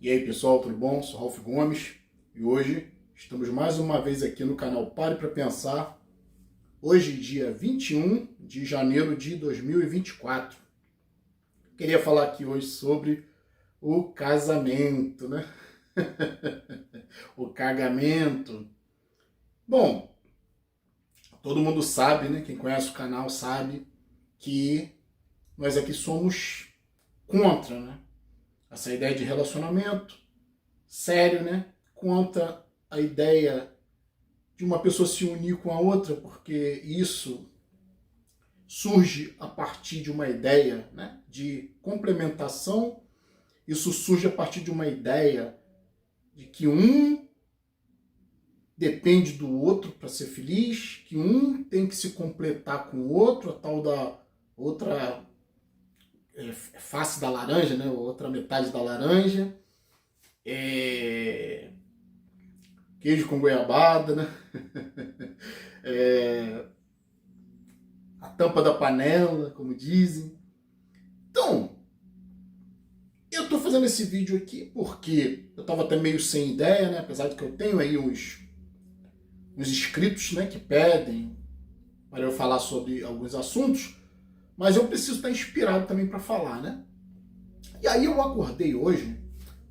E aí pessoal, tudo bom? Sou Ralf Gomes e hoje estamos mais uma vez aqui no canal Pare para Pensar. Hoje, dia 21 de janeiro de 2024. Queria falar aqui hoje sobre o casamento, né? O cagamento. Bom, todo mundo sabe, né? Quem conhece o canal sabe que nós aqui somos contra, né? Essa ideia de relacionamento sério, né? Contra a ideia de uma pessoa se unir com a outra, porque isso surge a partir de uma ideia, né, de complementação. Isso surge a partir de uma ideia de que um depende do outro para ser feliz, que um tem que se completar com o outro, a tal da outra face da laranja, né, outra metade da laranja. Queijo com goiabada, né? A tampa da panela, como dizem. Então, eu tô fazendo esse vídeo aqui porque eu tava até meio sem ideia, né? Apesar de que eu tenho aí uns inscritos, né, que pedem para eu falar sobre alguns assuntos, mas eu preciso estar inspirado também para falar, né? E aí eu acordei hoje,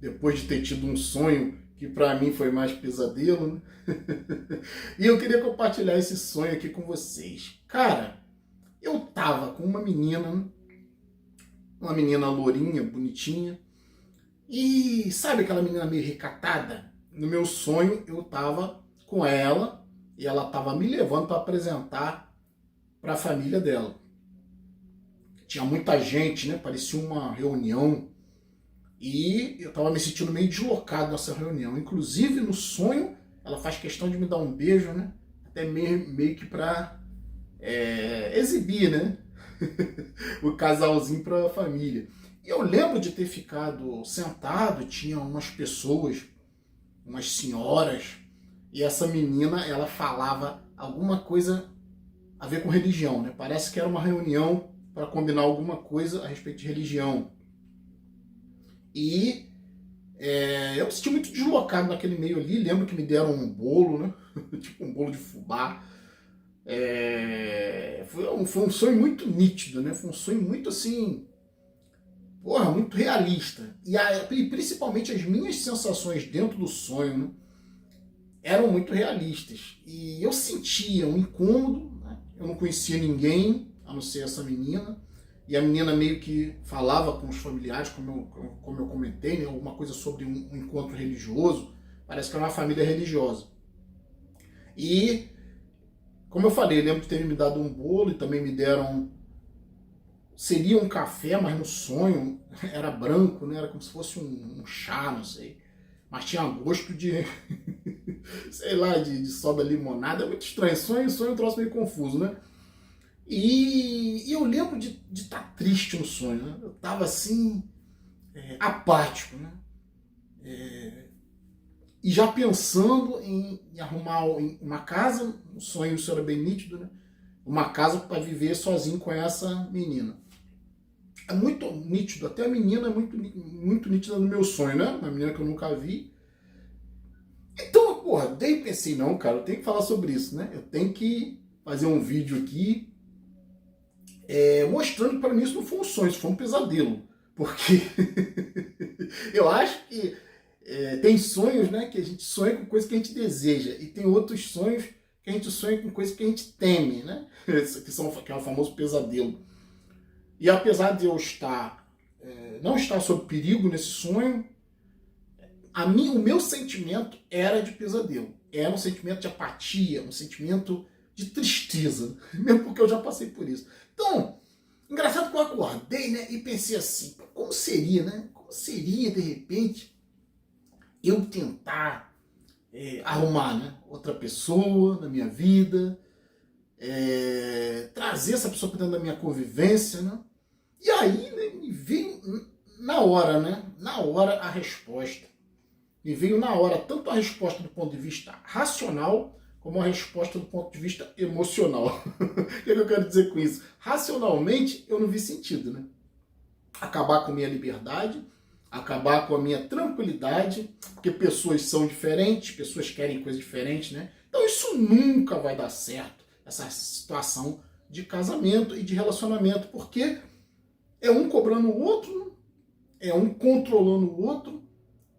depois de ter tido um sonho que para mim foi mais pesadelo, né? E eu queria compartilhar esse sonho aqui com vocês. Cara, eu tava com uma menina lourinha, bonitinha, e sabe aquela menina meio recatada? No meu sonho eu tava com ela e ela tava me levando para apresentar para a família dela. Tinha muita gente, né? Parecia uma reunião. E eu tava me sentindo meio deslocado nessa reunião. Inclusive, no sonho, ela faz questão de me dar um beijo, né? Até meio que pra exibir, né? O casalzinho pra família. E eu lembro de ter ficado sentado, tinha umas pessoas, umas senhoras, e essa menina, ela falava alguma coisa a ver com religião, né? Parece que era uma reunião para combinar alguma coisa a respeito de religião. E eu me senti muito deslocado naquele meio ali. Lembro que me deram um bolo, né? Tipo um bolo de fubá. Foi um sonho muito nítido, né? Foi um sonho muito assim, porra, muito realista. E principalmente as minhas sensações dentro do sonho, né, eram muito realistas. E eu sentia um incômodo, né? Eu não conhecia ninguém, a não ser essa menina. E a menina meio que falava com os familiares, como eu comentei, né, alguma coisa sobre um encontro religioso. Parece que era uma família religiosa. E, como eu falei, lembro de terem me dado um bolo e também me deram... Seria um café, mas no sonho era branco, né, era como se fosse um chá, não sei. Mas tinha gosto de... sei lá, de soda limonada. É muito estranho. Sonho é um troço meio confuso, né? E eu lembro de estar triste no sonho, né? Eu estava assim, apático, né? E já pensando em arrumar uma casa, o sonho isso era bem nítido, né? Uma casa para viver sozinho com essa menina. É muito nítido, até a menina é muito nítida no meu sonho, né? Uma menina que eu nunca vi. Então, porra, daí pensei, não, cara, eu tenho que falar sobre isso, né? Eu tenho que fazer um vídeo aqui mostrando que para mim isso não foi um sonho, isso foi um pesadelo. Porque eu acho que tem sonhos, né, que a gente sonha com coisas que a gente deseja, e tem outros sonhos que a gente sonha com coisas que a gente teme, né? Que é o famoso pesadelo. E apesar de eu não estar sob perigo nesse sonho, o meu sentimento era de pesadelo. Era um sentimento de apatia, um sentimento de tristeza, mesmo porque eu já passei por isso. Então, engraçado que eu acordei, né, e pensei assim, como seria, né? Como seria, de repente, eu tentar arrumar, né, outra pessoa na minha vida, trazer essa pessoa para dentro da minha convivência, né? E aí, né, me veio na hora, né? Na hora a resposta. Me veio na hora tanto a resposta do ponto de vista racional, como a resposta do ponto de vista emocional. O que eu quero dizer com isso? Racionalmente, eu não vi sentido, né? Acabar com minha liberdade, acabar com a minha tranquilidade, porque pessoas são diferentes, pessoas querem coisas diferentes, né? Então isso nunca vai dar certo, essa situação de casamento e de relacionamento, porque é um cobrando o outro, é um controlando o outro,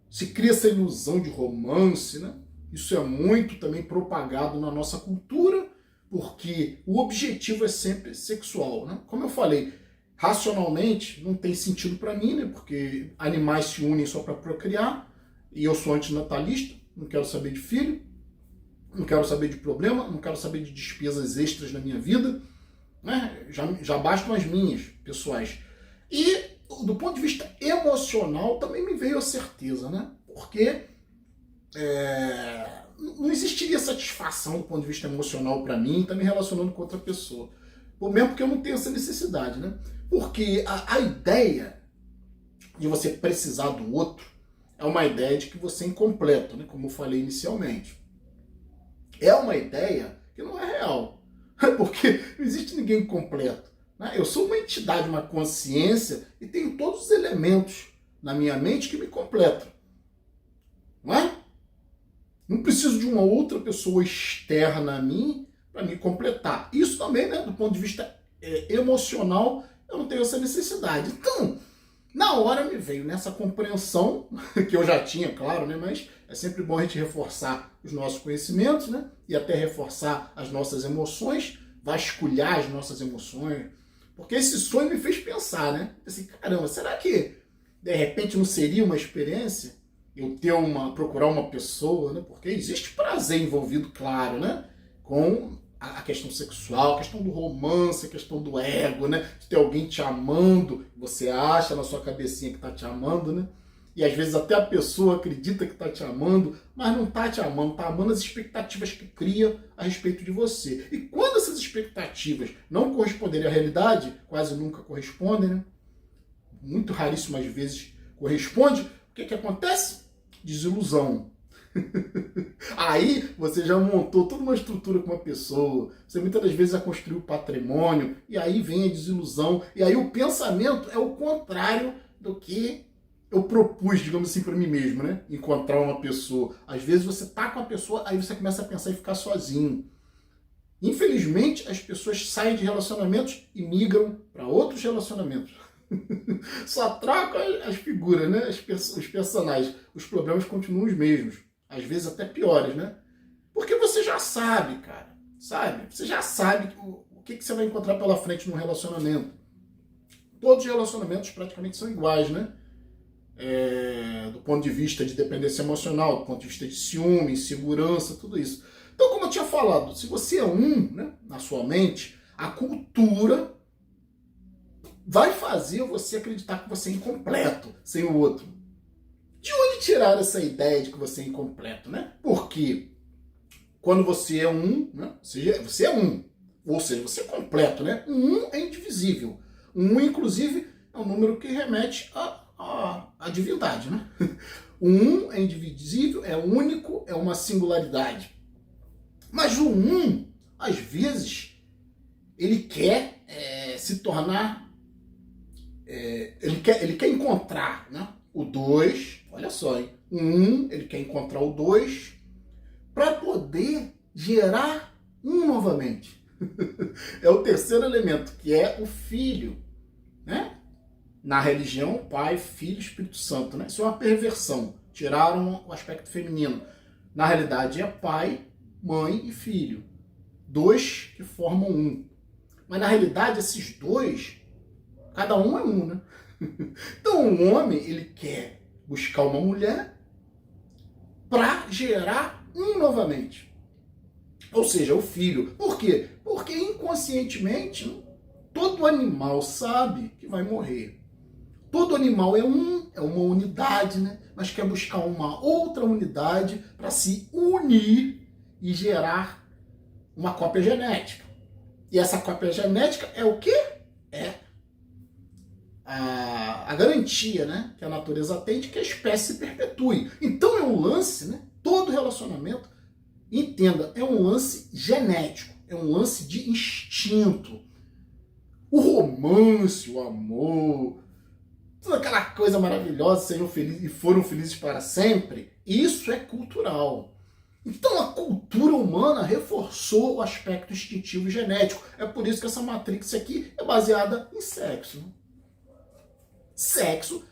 se cria essa ilusão de romance, né? Isso é muito também propagado na nossa cultura, porque o objetivo é sempre sexual, né? Como eu falei, racionalmente não tem sentido para mim, né? Porque animais se unem só para procriar, e eu sou antinatalista, não quero saber de filho, não quero saber de problema, não quero saber de despesas extras na minha vida, né? Já bastam as minhas, pessoais. E do ponto de vista emocional também me veio a certeza, né? Porque não existiria satisfação do ponto de vista emocional para mim, tá me relacionando com outra pessoa. Mesmo porque eu não tenho essa necessidade, né? Porque a ideia de você precisar do outro é uma ideia de que você é incompleto, né? Como eu falei inicialmente. É uma ideia que não é real, porque não existe ninguém completo, né? Eu sou uma entidade, uma consciência, e tenho todos os elementos na minha mente que me completam, não é? Não preciso de uma outra pessoa externa a mim para me completar. Isso também, né, do ponto de vista emocional, eu não tenho essa necessidade. Então, na hora me veio nessa compreensão, que eu já tinha, claro, né, mas é sempre bom a gente reforçar os nossos conhecimentos, né, e até reforçar as nossas emoções, vasculhar as nossas emoções, porque esse sonho me fez pensar, né, assim, caramba, será que de repente não seria uma experiência eu procurar uma pessoa, né? Porque existe prazer envolvido, claro, né? Com a questão sexual, a questão do romance, a questão do ego, né? De ter alguém te amando, você acha na sua cabecinha que está te amando, né? E às vezes até a pessoa acredita que está te amando, mas não está te amando, está amando as expectativas que cria a respeito de você. E quando essas expectativas não corresponderem à realidade, quase nunca correspondem, né? Muito raríssimas vezes corresponde, o que acontece? Desilusão. Aí você já montou toda uma estrutura com uma pessoa, você muitas das vezes já construiu patrimônio, e aí vem a desilusão, e aí o pensamento é o contrário do que eu propus, digamos assim, para mim mesmo, né? Encontrar uma pessoa. Às vezes você tá com a pessoa, aí você começa a pensar em ficar sozinho. Infelizmente, as pessoas saem de relacionamentos e migram para outros relacionamentos. Só troca as figuras, né? Os personagens. Os problemas continuam os mesmos. Às vezes até piores, né? Porque você já sabe, cara. Sabe? Você já sabe o que você vai encontrar pela frente num relacionamento. Todos os relacionamentos praticamente são iguais, né? Do ponto de vista de dependência emocional, do ponto de vista de ciúme, insegurança, tudo isso. Então, como eu tinha falado, se você é né, na sua mente, a cultura vai fazer você acreditar que você é incompleto sem o outro. De onde tirar essa ideia de que você é incompleto, né? Porque quando você é né? Você é um, ou seja, você é completo, né? Um é indivisível. Inclusive, é um número que remete à divindade, né? O é indivisível, é único, é uma singularidade. Mas o às vezes, ele quer se tornar... ele quer encontrar, né, o 2, olha só, hein? Ele quer encontrar o 2 para poder gerar novamente. É o terceiro elemento, que é o filho, né? Na religião, Pai, Filho, Espírito Santo, né? Isso é uma perversão. Tiraram o aspecto feminino. Na realidade é pai, mãe e filho. 2 que formam um. Mas na realidade esses 2, cada um é um, né? Então o homem, ele quer buscar uma mulher para gerar novamente. Ou seja, o filho. Por quê? Porque inconscientemente todo animal sabe que vai morrer. Todo animal é uma unidade, né? Mas quer buscar uma outra unidade para se unir e gerar uma cópia genética. E essa cópia genética é o quê? É a garantia, né, que a natureza tem de que a espécie se perpetue. Então é um lance, né? Todo relacionamento, entenda, é um lance genético, é um lance de instinto. O romance, o amor, toda aquela coisa maravilhosa, seriam felizes e foram felizes para sempre. Isso é cultural. Então a cultura humana reforçou o aspecto instintivo e genético. É por isso que essa Matrix aqui é baseada em sexo. Sexo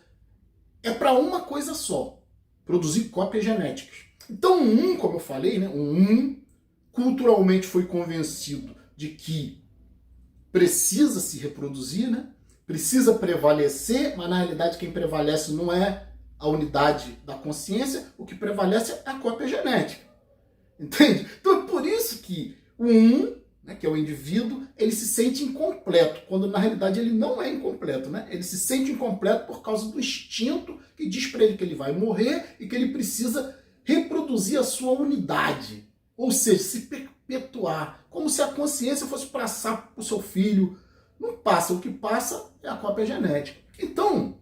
é para uma coisa só, produzir cópias genéticas. Então como eu falei, né, culturalmente foi convencido de que precisa se reproduzir, né? Precisa prevalecer, mas na realidade quem prevalece não é a unidade da consciência, o que prevalece é a cópia genética. Entende? Então é por isso que né, que é o indivíduo, ele se sente incompleto, quando na realidade ele não é incompleto, né? Ele se sente incompleto por causa do instinto que diz para ele que ele vai morrer e que ele precisa reproduzir a sua unidade, ou seja, se perpetuar, como se a consciência fosse passar para o seu filho. Não passa, o que passa é a cópia genética. Então,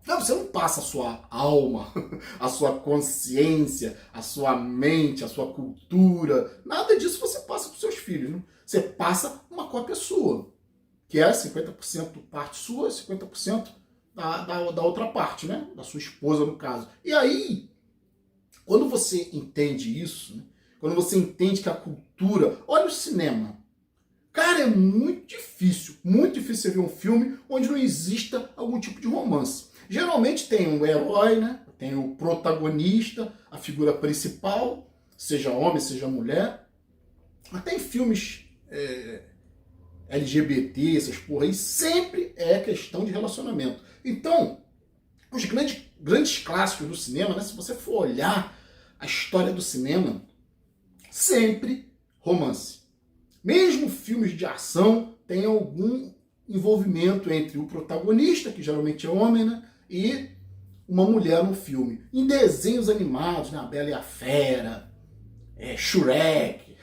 você não passa a sua alma, a sua consciência, a sua mente, a sua cultura, nada disso você passa para os seus filhos. Né? Você passa uma cópia sua, que é 50% parte sua, 50% da outra parte, né? Da sua esposa, no caso. E aí, quando você entende isso, né? Quando você entende que a cultura... Olha o cinema. Cara, é muito difícil você ver um filme onde não exista algum tipo de romance. Geralmente tem um herói, né? Tem o protagonista, a figura principal, seja homem, seja mulher. Até em filmes LGBT, essas porra aí, sempre é questão de relacionamento. Então, os grandes clássicos do cinema, né? Se você for olhar a história do cinema, sempre romance. Mesmo filmes de ação tem algum envolvimento entre o protagonista, que geralmente é homem, né, e uma mulher no filme. Em desenhos animados, né, A Bela e a Fera, Shrek,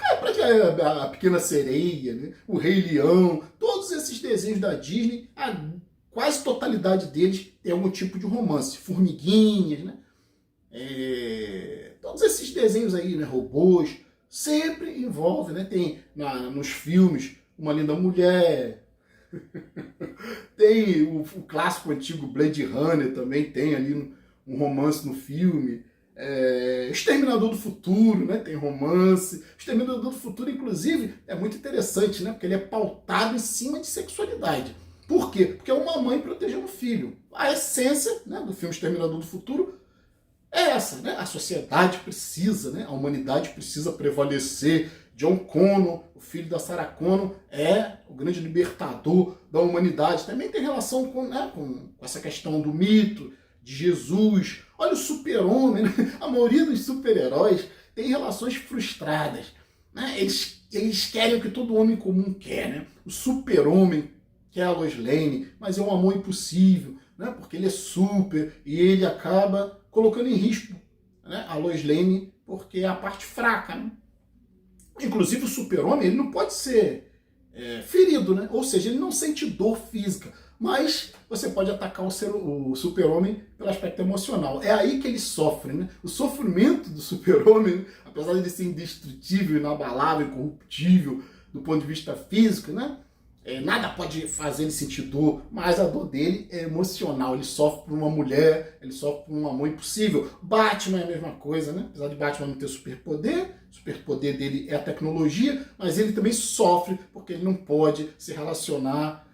a Pequena Sereia, né, O Rei Leão, todos esses desenhos da Disney, a quase totalidade deles tem algum tipo de romance. Formiguinhas, né, todos esses desenhos aí, né, robôs, sempre envolve, né? Tem nos filmes Uma Linda Mulher, tem o clássico antigo Blade Runner, também tem ali um romance no filme. Exterminador do Futuro, né? Tem romance. Exterminador do Futuro, inclusive, é muito interessante, né? Porque ele é pautado em cima de sexualidade. Por quê? Porque é uma mãe protegendo o filho. A essência, né, do filme Exterminador do Futuro é essa, né? A sociedade precisa, né? A humanidade precisa prevalecer. John Connor, o filho da Sarah Connor, é o grande libertador da humanidade. Também tem relação com essa questão do mito, de Jesus. Olha o super-homem, né? A maioria dos super-heróis tem relações frustradas. Né? Eles querem o que todo homem comum quer. Né? O super-homem quer a Lois Lane, mas é um amor impossível, né? Porque ele é super e ele acaba colocando em risco, né, a Lois Lane, porque é a parte fraca. Né? Inclusive o super-homem ele não pode ser ferido, né? Ou seja, ele não sente dor física, mas você pode atacar o super-homem pelo aspecto emocional. É aí que ele sofre. Né? O sofrimento do super-homem, apesar de ser indestrutível, inabalável, incorruptível do ponto de vista físico, né? Nada pode fazer ele sentir dor, mas a dor dele é emocional. Ele sofre por uma mulher, ele sofre por um amor impossível. Batman é a mesma coisa, né? Apesar de Batman não ter superpoder, o superpoder dele é a tecnologia, mas ele também sofre porque ele não pode se relacionar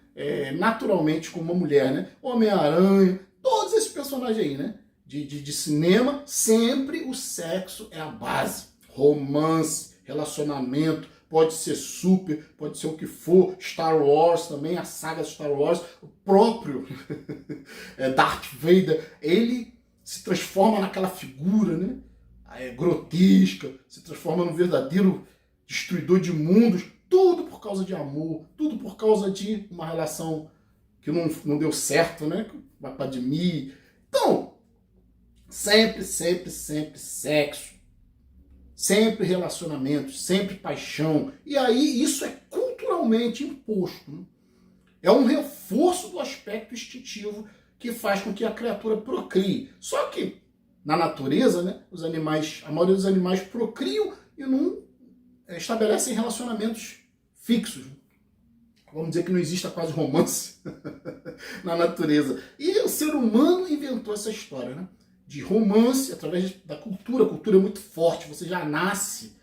naturalmente com uma mulher, né? Homem-Aranha, todos esses personagens aí, né? De cinema, sempre o sexo é a base. Romance, relacionamento, pode ser super, pode ser o que for. Star Wars também, a saga Star Wars, o próprio Darth Vader, ele se transforma naquela figura, né? Grotesca, se transforma num verdadeiro destruidor de mundos, tudo por causa de amor, tudo por causa de uma relação que não deu certo, né? Com a Padmé. Então, sempre sexo. Sempre relacionamentos, sempre paixão. E aí isso é culturalmente imposto. Né? É um reforço do aspecto instintivo que faz com que a criatura procrie. Só que na natureza, né, a maioria dos animais procriam e não estabelecem relacionamentos fixos. Vamos dizer que não exista quase romance na natureza. E o ser humano inventou essa história, né? De romance através da cultura. A cultura é muito forte, você já nasce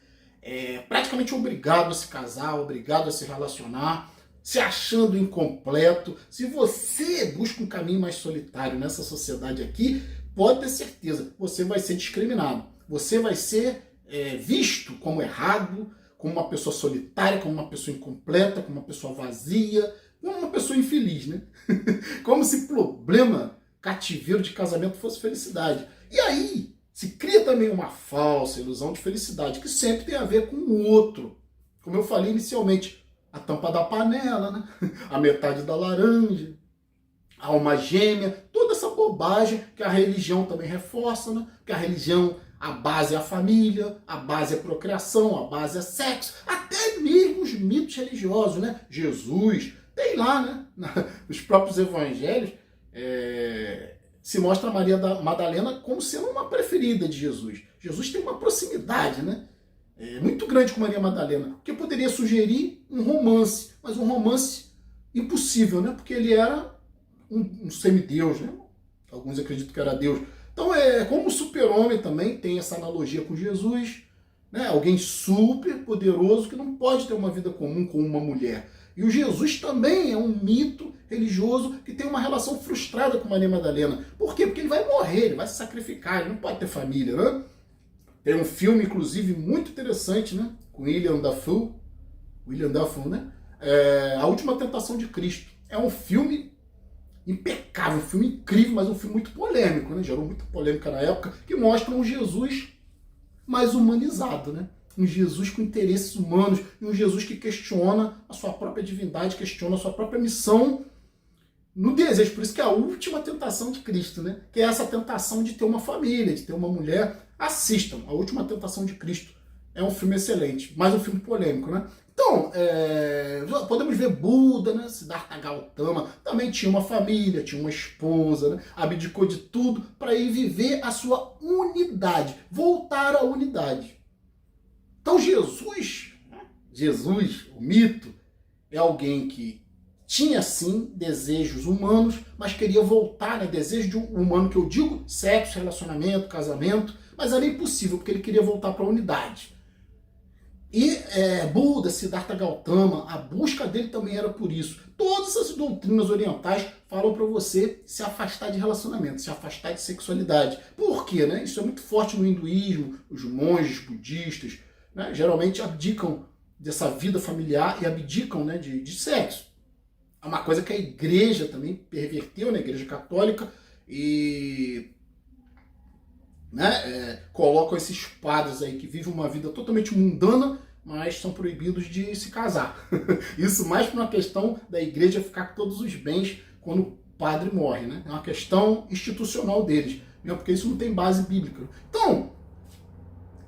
praticamente obrigado a se casar, obrigado a se relacionar, se achando incompleto. Se você busca um caminho mais solitário nessa sociedade aqui, pode ter certeza, você vai ser discriminado. Você vai ser visto como errado, como uma pessoa solitária, como uma pessoa incompleta, como uma pessoa vazia, como uma pessoa infeliz, né? Como se problema, cativeiro de casamento fosse felicidade. E aí se cria também uma falsa ilusão de felicidade, que sempre tem a ver com o outro. Como eu falei inicialmente, a tampa da panela, né? A metade da laranja, a alma gêmea, toda essa bobagem que a religião também reforça, né? Que a religião, a base é a família, a base é a procriação, a base é sexo, até mesmo os mitos religiosos, né? Jesus, tem lá, né? Nos próprios evangelhos, se mostra a Maria Madalena como sendo uma preferida de Jesus. Jesus tem uma proximidade, né? Muito grande com Maria Madalena, que poderia sugerir um romance, mas um romance impossível, né? Porque ele era um semideus, né? Alguns acreditam que era Deus. Então, como o super-homem também tem essa analogia com Jesus, né? Alguém super poderoso que não pode ter uma vida comum com uma mulher. E o Jesus também é um mito religioso que tem uma relação frustrada com Maria Madalena. Por quê? Porque ele vai morrer, ele vai se sacrificar, ele não pode ter família, né? Tem um filme, inclusive, muito interessante, né? Com William Dafoe, né? A Última Tentação de Cristo. É um filme impecável, um filme incrível, mas um filme muito polêmico, né? Gerou muita polêmica na época, que mostra um Jesus mais humanizado, né? Um Jesus com interesses humanos, e um Jesus que questiona a sua própria divindade, questiona a sua própria missão no desejo. Por isso que é a última tentação de Cristo, né? Que é essa tentação de ter uma família, de ter uma mulher. Assistam, A Última Tentação de Cristo. É um filme excelente, mas um filme polêmico, né? Então, podemos ver Buda, né? Siddhartha Gautama, também tinha uma família, tinha uma esposa, né? Abdicou de tudo para ir viver a sua unidade, voltar à unidade. Então Jesus, o mito, é alguém que tinha sim desejos humanos, mas queria voltar, né? Desejo de humano que eu digo, sexo, relacionamento, casamento, mas era impossível, porque ele queria voltar para a unidade. E Buda, Siddhartha Gautama, a busca dele também era por isso. Todas essas doutrinas orientais falam para você se afastar de relacionamento, se afastar de sexualidade. Por quê? Né? Isso é muito forte no hinduísmo, os monges budistas, né? Geralmente abdicam dessa vida familiar e abdicam, né, de sexo. É uma coisa que a igreja também perverteu, né? A igreja católica, e colocam esses padres aí que vivem uma vida totalmente mundana, mas são proibidos de se casar. Isso mais por uma questão da igreja ficar com todos os bens quando o padre morre, né? É uma questão institucional deles, mesmo porque isso não tem base bíblica. Então,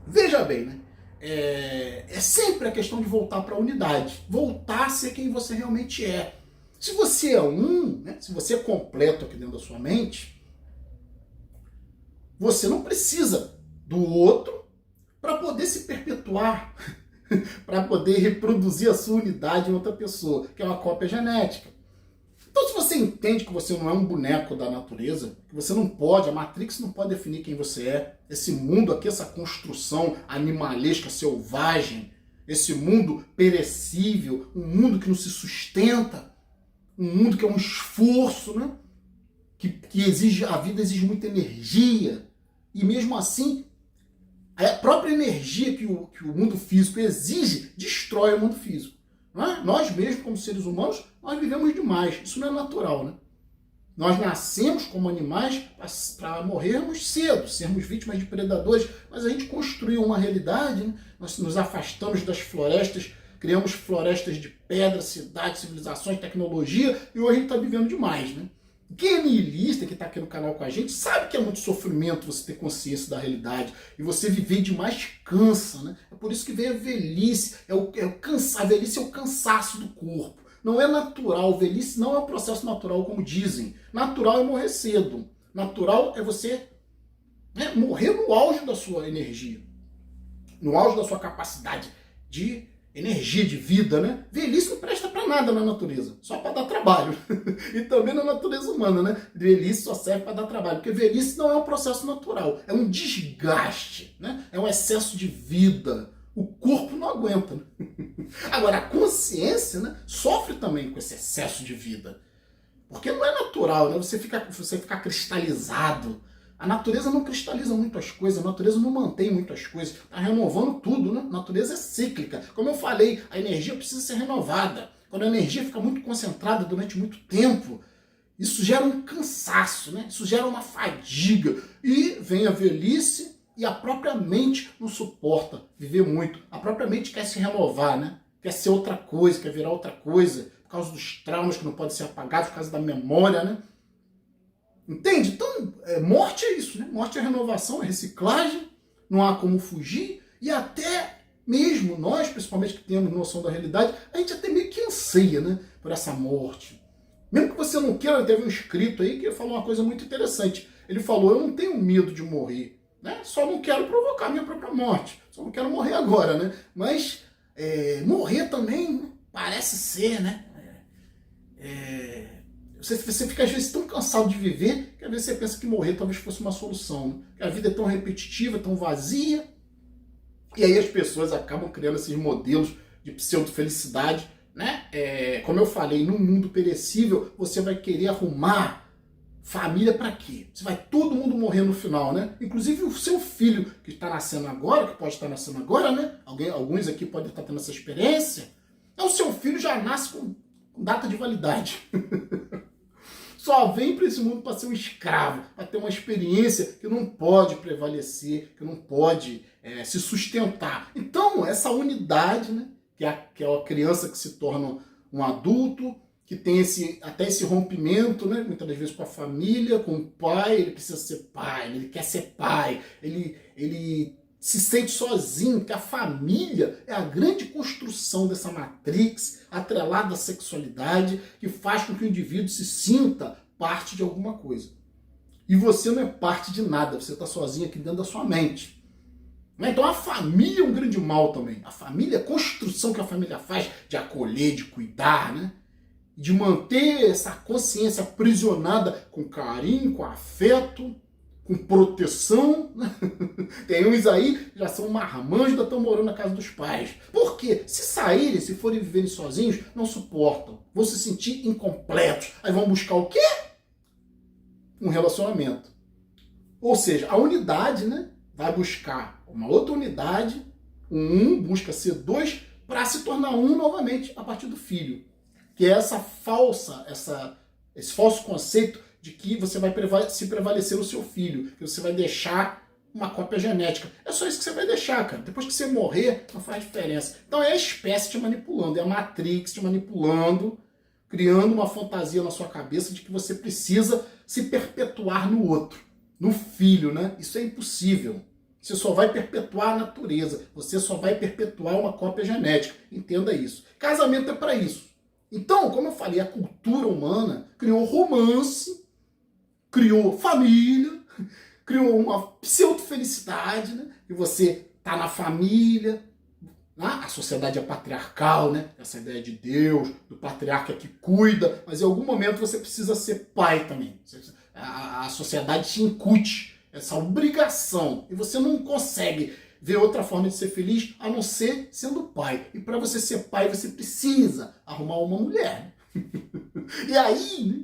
veja bem, né? É sempre a questão de voltar para a unidade, voltar a ser quem você realmente é. Se você é né? Se você é completo aqui dentro da sua mente, você não precisa do outro para poder se perpetuar, para poder reproduzir a sua unidade em outra pessoa, que é uma cópia genética. Então, se você entende que você não é um boneco da natureza, que você não pode, a Matrix não pode definir quem você é, esse mundo aqui, essa construção animalesca, selvagem, esse mundo perecível, um mundo que não se sustenta, um mundo que é um esforço, né? Que exige, a vida exige muita energia, e mesmo assim, a própria energia que o mundo físico exige, destrói o mundo físico. Não é? Nós mesmos, como seres humanos, nós vivemos demais. Isso não é natural, né? Nós nascemos como animais para morrermos cedo, sermos vítimas de predadores, mas a gente construiu uma realidade, né? Nós nos afastamos das florestas, criamos florestas de pedra, cidades, civilizações, tecnologia, e hoje a gente está vivendo demais, né? Quem é niilista, que está aqui no canal com a gente, sabe que é muito sofrimento você ter consciência da realidade. E você viver demais cansa, né? É por isso que vem a velhice. A velhice é o cansaço do corpo. Não é natural. Velhice não é um processo natural, como dizem. Natural é morrer cedo. Natural é você morrer no auge da sua energia. No auge da sua capacidade de energia, de vida, né? Velhice não presta para para nada na natureza, só para dar trabalho. E também na natureza humana, né? Velhice só serve para dar trabalho, porque velhice não é um processo natural, é um desgaste, né? É um excesso de vida. O corpo não aguenta. Né? Agora, a consciência, né, sofre também com esse excesso de vida. Porque não é natural, né? Você ficar cristalizado. A natureza não cristaliza muitas coisas, a natureza não mantém muitas coisas. Está renovando tudo, né? A natureza é cíclica. Como eu falei, a energia precisa ser renovada. Quando a energia fica muito concentrada durante muito tempo, isso gera um cansaço, né? Isso gera uma fadiga. E vem a velhice e a própria mente não suporta viver muito. A própria mente quer se renovar, né? Quer ser outra coisa, quer virar outra coisa, por causa dos traumas que não podem ser apagados, por causa da memória, né? Entende? Então, morte é isso, né? Morte é renovação, é reciclagem, não há como fugir, e até mesmo nós, principalmente que temos noção da realidade, a gente até meio que anseia, né, por essa morte. Mesmo que você não queira, teve um escrito aí que falou uma coisa muito interessante. Ele falou, eu não tenho medo de morrer, né? Só não quero provocar minha própria morte, só não quero morrer agora, né? Mas morrer também parece ser, né? Você fica às vezes tão cansado de viver que às vezes você pensa que morrer talvez fosse uma solução, né? Que a vida é tão repetitiva, tão vazia, e aí as pessoas acabam criando esses modelos de pseudo-felicidade, né? Como eu falei, num mundo perecível, você vai querer arrumar família para quê? Você vai todo mundo morrer no final, né? Inclusive o seu filho que está nascendo agora, que pode estar nascendo agora, né? Alguns aqui podem estar tendo essa experiência. Então o seu filho já nasce com data de validade. Só vem para esse mundo para ser um escravo, para ter uma experiência que não pode prevalecer, que não pode se sustentar. Então, essa unidade, né, que é a criança que se torna um adulto, que tem até esse rompimento, né, muitas das vezes com a família, com o pai, ele precisa ser pai, ele quer ser pai, ele se sente sozinho, porque a família é a grande construção dessa matrix atrelada à sexualidade que faz com que o indivíduo se sinta parte de alguma coisa. E você não é parte de nada, você está sozinho aqui dentro da sua mente. Então a família é um grande mal também. A família, a construção que a família faz de acolher, de cuidar, né? De manter essa consciência aprisionada com carinho, com afeto, com proteção. Tem uns aí que já são marmanjos, ainda estão morando na casa dos pais. Por quê? Se saírem, se forem viverem sozinhos, não suportam. Vão se sentir incompletos. Aí vão buscar o quê? Um relacionamento. Ou seja, a unidade, né, vai buscar uma outra unidade, busca ser dois, para se tornar um novamente a partir do filho. Que é esse falso conceito de que você vai se prevalecer no seu filho, que você vai deixar uma cópia genética. É só isso que você vai deixar, cara. Depois que você morrer, não faz diferença. Então é a espécie te manipulando, é a Matrix te manipulando, criando uma fantasia na sua cabeça de que você precisa se perpetuar no outro, no filho, né? Isso é impossível. Você só vai perpetuar a natureza, você só vai perpetuar uma cópia genética. Entenda isso. Casamento é para isso. Então, como eu falei, a cultura humana criou romance, criou família, criou uma pseudo-felicidade, né? E você tá na família, né? A sociedade é patriarcal, né? Essa ideia de Deus, do patriarca que cuida, mas em algum momento você precisa ser pai também. A sociedade te incute essa obrigação e você não consegue ver outra forma de ser feliz a não ser sendo pai. E para você ser pai, você precisa arrumar uma mulher. E aí, né,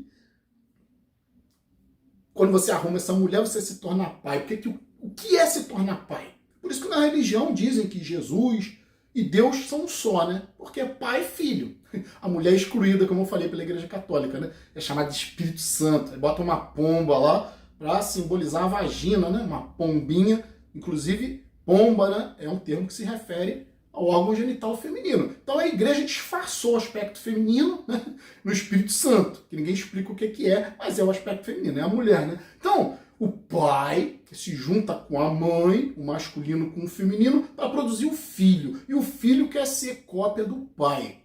quando você arruma essa mulher, você se torna pai. Porque o que é se tornar pai? Por isso que na religião dizem que Jesus e Deus são um só, né? Porque é pai e filho. A mulher é excluída, como eu falei, pela Igreja Católica, né? É chamada de Espírito Santo. Aí bota uma pomba lá para simbolizar a vagina, né? Uma pombinha. Inclusive, pomba, né? É um termo que se refere ao órgão genital feminino. Então a igreja disfarçou o aspecto feminino, né, no Espírito Santo, que ninguém explica o que é, mas é o aspecto feminino, é a mulher, né? Então, o pai se junta com a mãe, o masculino com o feminino, para produzir o filho. E o filho quer ser cópia do pai.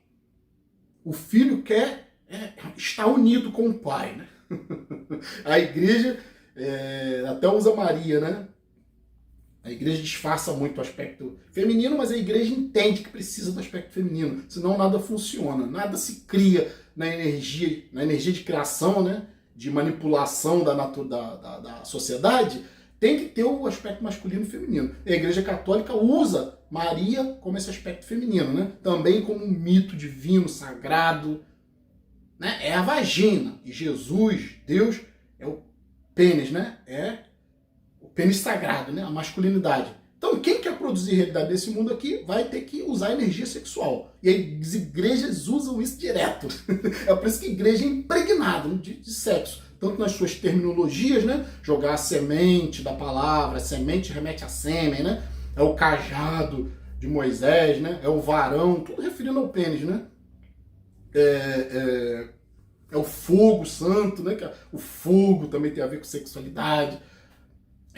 O filho quer estar unido com o pai, né? A igreja até usa Maria, né? A igreja disfarça muito o aspecto feminino, mas a igreja entende que precisa do aspecto feminino, senão nada funciona, nada se cria na energia de criação, né, de manipulação da sociedade, tem que ter o aspecto masculino e feminino. A igreja católica usa Maria como esse aspecto feminino, né, também como um mito divino, sagrado, né, é a vagina, e Jesus, Deus, é o pênis, né, é o pênis sagrado, né, a masculinidade. Então, quem quer produzir realidade desse mundo aqui vai ter que usar energia sexual. E as igrejas usam isso direto. É por isso que a igreja é impregnada de sexo. Tanto nas suas terminologias, né? Jogar a semente da palavra, a semente remete a sêmen, né? É o cajado de Moisés, né? É o varão, tudo referindo ao pênis, né? É o fogo santo, né? O fogo também tem a ver com sexualidade.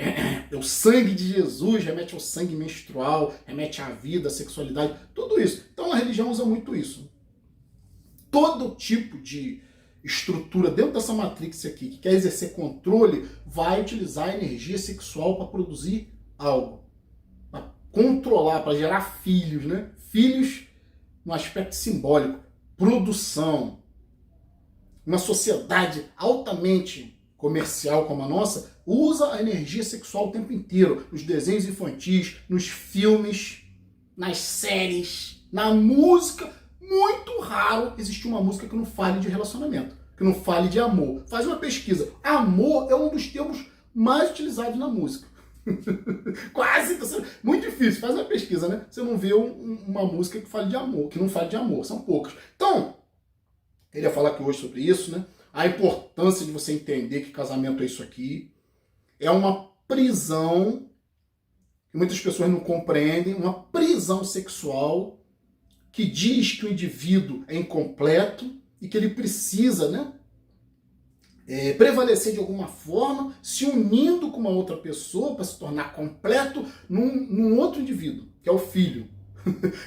É o sangue de Jesus, remete ao sangue menstrual, remete à vida, à sexualidade, tudo isso. Então a religião usa muito isso. Todo tipo de estrutura dentro dessa matrix aqui, que quer exercer controle, vai utilizar a energia sexual para produzir algo. Para controlar, para gerar filhos, né? Filhos no aspecto simbólico. Produção. Uma sociedade altamente comercial como a nossa, usa a energia sexual o tempo inteiro. Nos desenhos infantis, nos filmes, nas séries, na música. Muito raro existir uma música que não fale de relacionamento, que não fale de amor. Faz uma pesquisa. Amor é um dos termos mais utilizados na música. Quase, muito difícil. Faz uma pesquisa, né? Você não vê uma música que fale de amor, que não fale de amor. São poucas. Então, queria falar aqui hoje sobre isso, né? A importância de você entender que casamento é isso aqui. É uma prisão que muitas pessoas não compreendem, uma prisão sexual que diz que o indivíduo é incompleto e que ele precisa, né, prevalecer de alguma forma, se unindo com uma outra pessoa para se tornar completo num outro indivíduo, que é o filho.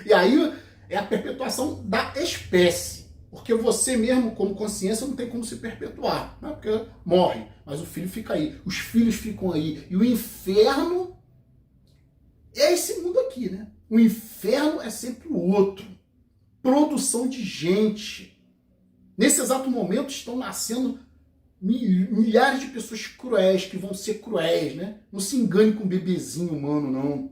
E aí é a perpetuação da espécie. Porque você mesmo, como consciência, não tem como se perpetuar, né? Porque morre, mas o filho fica aí, os filhos ficam aí. E o inferno é esse mundo aqui, né? O inferno é sempre o outro. Produção de gente. Nesse exato momento estão nascendo milhares de pessoas cruéis, que vão ser cruéis, né? Não se engane com um bebezinho humano, não.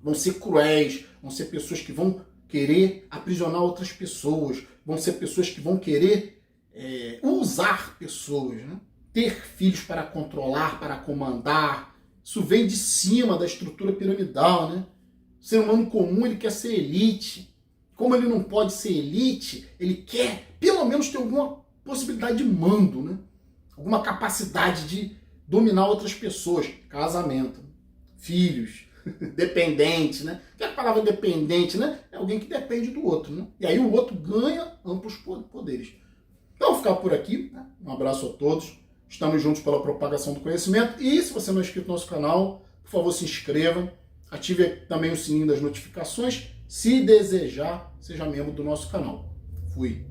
Vão ser cruéis, vão ser pessoas que vão querer aprisionar outras pessoas, vão ser pessoas que vão querer usar pessoas, né? Ter filhos para controlar, para comandar. Isso vem de cima da estrutura piramidal, né? O ser humano comum, ele quer ser elite. Como ele não pode ser elite, ele quer pelo menos ter alguma possibilidade de mando, né? Alguma capacidade de dominar outras pessoas. Casamento, filhos, dependente, né? Que a palavra dependente, né? É alguém que depende do outro, né? E aí o outro ganha amplos poderes. Então, vou ficar por aqui, né? Um abraço a todos. Estamos juntos pela propagação do conhecimento. E se você não é inscrito no nosso canal, por favor, se inscreva. Ative também o sininho das notificações. Se desejar, seja membro do nosso canal. Fui.